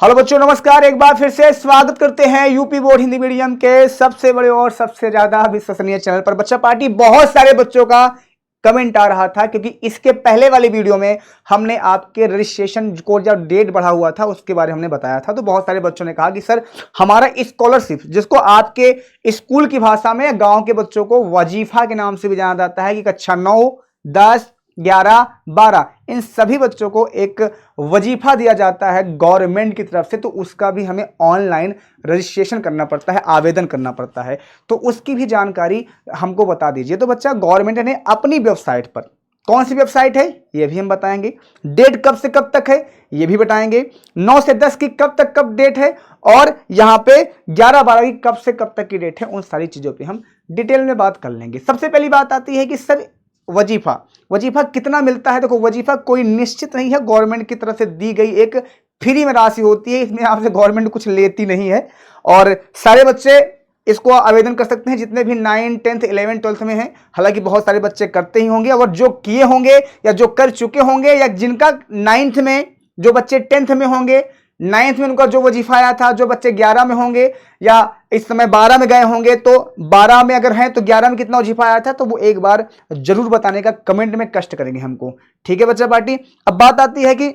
Hello बच्चों, नमस्कार। एक बार फिर से स्वागत करते हैं यूपी बोर्ड हिंदी मीडियम के सबसे बड़े और सबसे ज्यादा विश्वसनीय चैनल पर। बच्चा पार्टी, बहुत सारे बच्चों का कमेंट आ रहा था क्योंकि इसके पहले वाली वीडियो में हमने आपके रजिस्ट्रेशन को जब डेट बढ़ा हुआ था उसके बारे में हमने बताया था। तो बहुत सारे बच्चों ने कहा कि सर हमारा स्कॉलरशिप, जिसको आपके स्कूल की भाषा में गांव के बच्चों को वजीफा के नाम से भी जाना जाता है, कि कक्षा 9, 10, 11, 12 इन सभी बच्चों को एक वजीफा दिया जाता है गवर्नमेंट की तरफ से, तो उसका भी हमें ऑनलाइन रजिस्ट्रेशन करना पड़ता है, आवेदन करना पड़ता है। तो उसकी भी जानकारी हमको बता दीजिए। तो बच्चा, गवर्नमेंट ने अपनी वेबसाइट पर, कौन सी वेबसाइट है ये भी हम बताएंगे, डेट कब से कब तक है ये भी बताएंगे, 9 से 10 की कब डेट है, और यहां पे 11-12 की कब से कब तक की डेट है, उन सारी चीजों पे हम डिटेल में बात कर लेंगे। सबसे पहली बात आती है कि सर वजीफा कितना मिलता है। देखो, वजीफा कोई निश्चित नहीं है, गवर्नमेंट की तरफ से दी गई एक फ्री में राशि होती है, इसमें आपसे गवर्नमेंट कुछ लेती नहीं है। और सारे बच्चे इसको आवेदन कर सकते हैं जितने भी 9, 10, 11, 12 में हैं। हालांकि बहुत सारे बच्चे करते ही होंगे, और जो किए होंगे या जो कर चुके होंगे, या जिनका 9th में, जो बच्चे 10th में होंगे, 9th में उनका जो वजीफा आया था, जो बच्चे 11 में होंगे या इस समय 12 में गए होंगे, तो 12 में अगर हैं तो 11 में कितना वजीफा आया था, तो वो एक बार जरूर बताने का कमेंट में कष्ट करेंगे हमको। ठीक है बच्चा पार्टी। अब बात आती है कि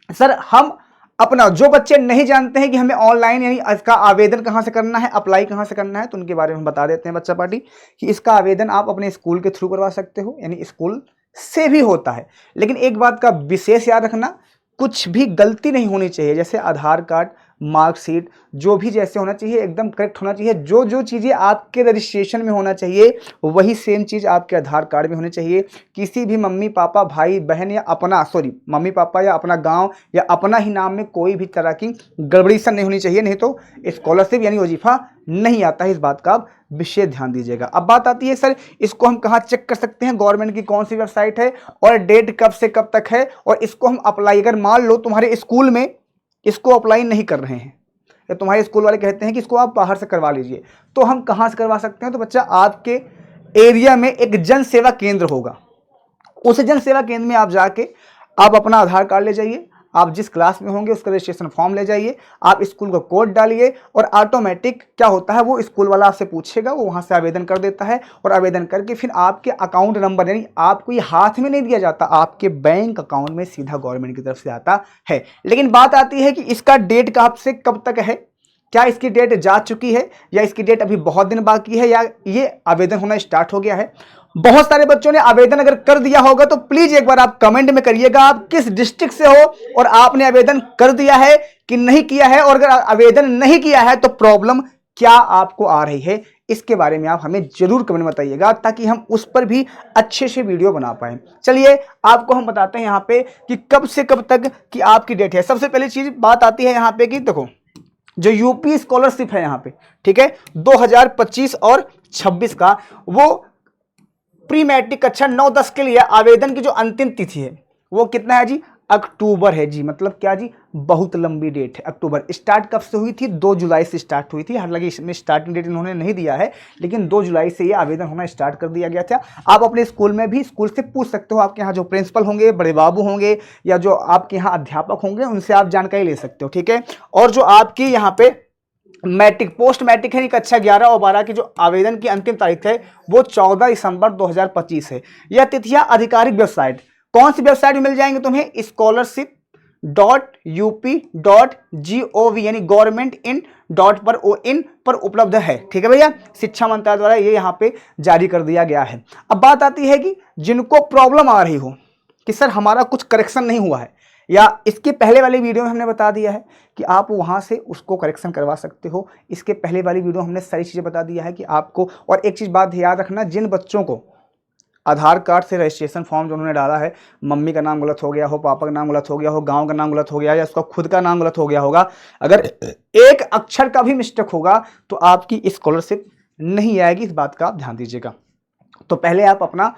सर हम अपना, जो बच्चे नहीं जानते हैं कि हमें ऑनलाइन यानी इसका आवेदन कहां से करना है, अप्लाई कहां से करना है, तो उनके बारे में बता देते हैं बच्चा पार्टी कि इसका आवेदन आप अपने स्कूल के थ्रू करवा सकते हो, यानी स्कूल से भी होता है। लेकिन एक बात का विशेष याद रखना, कुछ भी गलती नहीं होनी चाहिए। जैसे आधार कार्ड, मार्कशीट, जो भी जैसे होना चाहिए एकदम करेक्ट होना चाहिए। जो जो चीज़ें आपके रजिस्ट्रेशन में होना चाहिए वही सेम चीज़ आपके आधार कार्ड में होनी चाहिए। किसी भी मम्मी पापा, भाई बहन या अपना, मम्मी पापा या अपना गांव या अपना ही नाम में कोई भी तरह की गड़बड़ी सा नहीं होनी चाहिए, नहीं तो स्कॉलरशिप यानी वजीफा नहीं आता है। इस बात का आप विशेष ध्यान दीजिएगा। अब बात आती है सर इसको हम कहाँ चेक कर सकते हैं, गवर्नमेंट की कौन सी वेबसाइट है और डेट कब से कब तक है, और इसको हम अप्लाई, अगर मान लो तुम्हारे स्कूल में इसको अप्लाई नहीं कर रहे हैं या तुम्हारे स्कूल वाले कहते हैं कि इसको आप बाहर से करवा लीजिए, तो हम कहाँ से करवा सकते हैं। तो बच्चा, आपके एरिया में एक जन सेवा केंद्र होगा, उस जन सेवा केंद्र में आप जाके आप अपना आधार कार्ड ले जाइए, आप जिस क्लास में होंगे उसका रजिस्ट्रेशन फॉर्म ले जाइए, आप स्कूल का कोड डालिए, और ऑटोमेटिक क्या होता है, वो स्कूल वाला आपसे पूछेगा, वो वहाँ से आवेदन कर देता है, और आवेदन करके फिर आपके अकाउंट नंबर, यानी आपको ये हाथ में नहीं दिया जाता, आपके बैंक अकाउंट में सीधा गवर्नमेंट की तरफ से आता है। लेकिन बात आती है कि इसका डेट कब से कब तक है, क्या इसकी डेट जा चुकी है या इसकी डेट अभी बहुत दिन बाकी है, या ये आवेदन होना स्टार्ट हो गया है। बहुत सारे बच्चों ने आवेदन अगर कर दिया होगा तो प्लीज एक बार आप कमेंट में करिएगा आप किस डिस्ट्रिक्ट से हो और आपने आवेदन कर दिया है कि नहीं किया है, और अगर आवेदन नहीं किया है तो प्रॉब्लम क्या आपको आ रही है, इसके बारे में आप हमें जरूर कमेंट में बताइएगा, ताकि हम उस पर भी अच्छे से वीडियो बना पाए। चलिए आपको हम बताते हैं यहाँ पे कि कब से कब तक की आपकी डेट है। सबसे पहली चीज बात आती है यहाँ पे कि देखो, जो यूपी स्कॉलरशिप है यहाँ पे, ठीक है, 2025 और 26 का, वो प्री मैट्रिक कक्षा 9-10 के लिए आवेदन की जो अंतिम तिथि है वो कितना है जी, अक्टूबर है जी। मतलब क्या जी, बहुत लंबी डेट है अक्टूबर। स्टार्ट कब से हुई थी, 2 जुलाई से स्टार्ट हुई थी। हालांकि इसमें स्टार्टिंग डेट इन्होंने नहीं दिया है, लेकिन 2 जुलाई से ये आवेदन होना स्टार्ट कर दिया गया था। आप अपने स्कूल में भी, स्कूल से पूछ सकते हो, आपके यहाँ जो प्रिंसिपल होंगे, बड़े बाबू होंगे, या जो आपके यहाँ अध्यापक होंगे, उनसे आप जानकारी ले सकते हो। ठीक है। और जो आपकी यहाँ पे मैट्रिक, पोस्ट मैट्रिक है, कक्षा 11 और 12 की जो आवेदन की अंतिम तारीख है वो 14 दिसंबर 2025 है। यह तिथियां आधिकारिक वेबसाइट, कौन सी वेबसाइट में मिल जाएंगे तुम्हें, scholarship.up.gov यानी गवर्नमेंट इन डॉट पर इन पर उपलब्ध है। ठीक है भैया, शिक्षा मंत्रालय द्वारा ये यहाँ पे जारी कर दिया गया है। अब बात आती है कि जिनको प्रॉब्लम आ रही हो कि सर हमारा कुछ करेक्शन नहीं हुआ है, या इसके पहले वाली वीडियो में हमने बता दिया है कि आप वहां से उसको करेक्शन करवा सकते हो। इसके पहले वाली वीडियो हमने सारी चीज़ें बता दिया है कि आपको, और एक चीज़ बात याद रखना, जिन बच्चों को आधार कार्ड से रजिस्ट्रेशन फॉर्म जो उन्होंने डाला है, मम्मी का नाम गलत हो गया हो, पापा का नाम गलत हो गया हो, गांव का नाम गलत हो गया, या उसका खुद का नाम गलत हो गया होगा, अगर एक अक्षर का भी मिस्टेक होगा तो आपकी स्कॉलरशिप नहीं आएगी। इस बात का आप ध्यान दीजिएगा। तो पहले आप अपना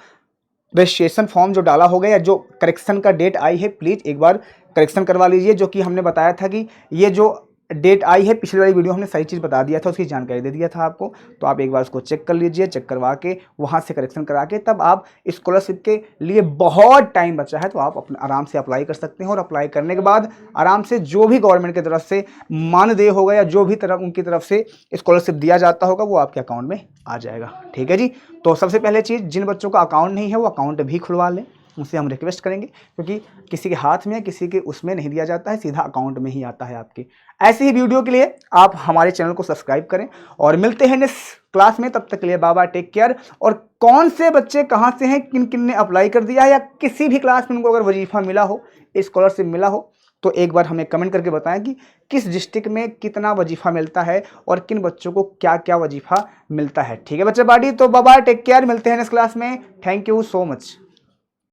रजिस्ट्रेशन फॉर्म जो डाला होगा या जो करेक्शन का डेट आई है, प्लीज़ एक बार करेक्शन करवा लीजिए। जो कि हमने बताया था कि ये जो डेट आई है, पिछली वाली वीडियो हमने सारी चीज़ बता दिया था, उसकी जानकारी दे दिया था आपको। तो आप एक बार उसको चेक कर लीजिए, चेक करवा के वहाँ से करेक्शन करा के तब आप स्कॉलरशिप के लिए बहुत टाइम बचा है तो आप अपना आराम से अप्लाई कर सकते हैं। और अप्लाई करने के बाद आराम से जो भी गवर्नमेंट की तरफ से मानदेय होगा या जो भी तरफ उनकी तरफ से स्कॉलरशिप दिया जाता होगा वो आपके अकाउंट में आ जाएगा। ठीक है जी। तो सबसे पहले चीज़, जिन बच्चों का अकाउंट नहीं है वो अकाउंट भी खुलवा लें, उनसे हम रिक्वेस्ट करेंगे, क्योंकि किसी के हाथ में किसी के उसमें नहीं दिया जाता है, सीधा अकाउंट में ही आता है आपके। ऐसी ही वीडियो के लिए आप हमारे चैनल को सब्सक्राइब करें और मिलते हैं नेक्स्ट क्लास में। तब तक के लिए बाबा, टेक केयर। और कौन से बच्चे कहाँ से हैं, किन किन ने अप्लाई कर दिया है या किसी भी क्लास में उनको अगर वजीफा मिला हो, स्कॉलरशिप मिला हो, तो एक बार हमें कमेंट करके बताएं कि किस डिस्ट्रिक्ट में कितना वजीफा मिलता है और किन बच्चों को क्या क्या वजीफा मिलता है। ठीक है बच्चे पार्टी, तो बाबा, टेक केयर, मिलते हैं नेक्स्ट क्लास में। Thank you so much.